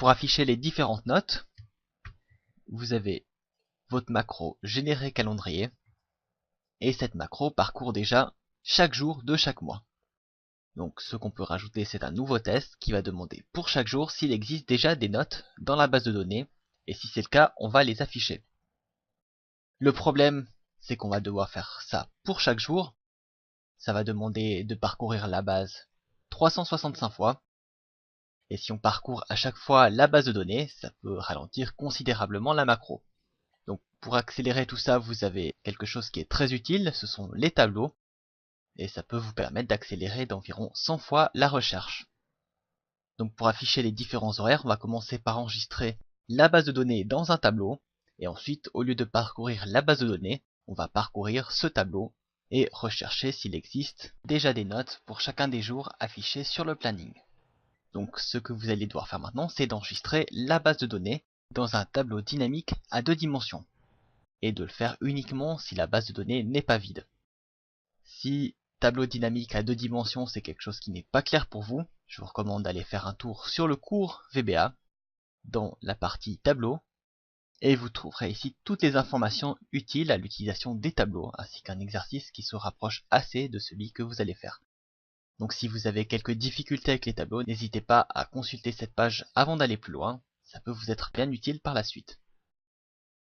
pour afficher les différentes notes, vous avez votre macro générer calendrier, et cette macro parcourt déjà chaque jour de chaque mois. Donc ce qu'on peut rajouter, c'est un nouveau test qui va demander pour chaque jour s'il existe déjà des notes dans la base de données, et si c'est le cas, on va les afficher. Le problème, c'est qu'on va devoir faire ça pour chaque jour. Ça va demander de parcourir la base 365 fois. Et si on parcourt à chaque fois la base de données, ça peut ralentir considérablement la macro. Donc pour accélérer tout ça, vous avez quelque chose qui est très utile, ce sont les tableaux. Et ça peut vous permettre d'accélérer d'environ 100 fois la recherche. Donc pour afficher les différents horaires, on va commencer par enregistrer la base de données dans un tableau. Et ensuite, au lieu de parcourir la base de données, on va parcourir ce tableau et rechercher s'il existe déjà des notes pour chacun des jours affichés sur le planning. Donc ce que vous allez devoir faire maintenant, c'est d'enregistrer la base de données dans un tableau dynamique à 2 dimensions. Et de le faire uniquement si la base de données n'est pas vide. Si tableau dynamique à 2 dimensions c'est quelque chose qui n'est pas clair pour vous, je vous recommande d'aller faire un tour sur le cours VBA, dans la partie tableau, et vous trouverez ici toutes les informations utiles à l'utilisation des tableaux, ainsi qu'un exercice qui se rapproche assez de celui que vous allez faire. Donc si vous avez quelques difficultés avec les tableaux, n'hésitez pas à consulter cette page avant d'aller plus loin, ça peut vous être bien utile par la suite.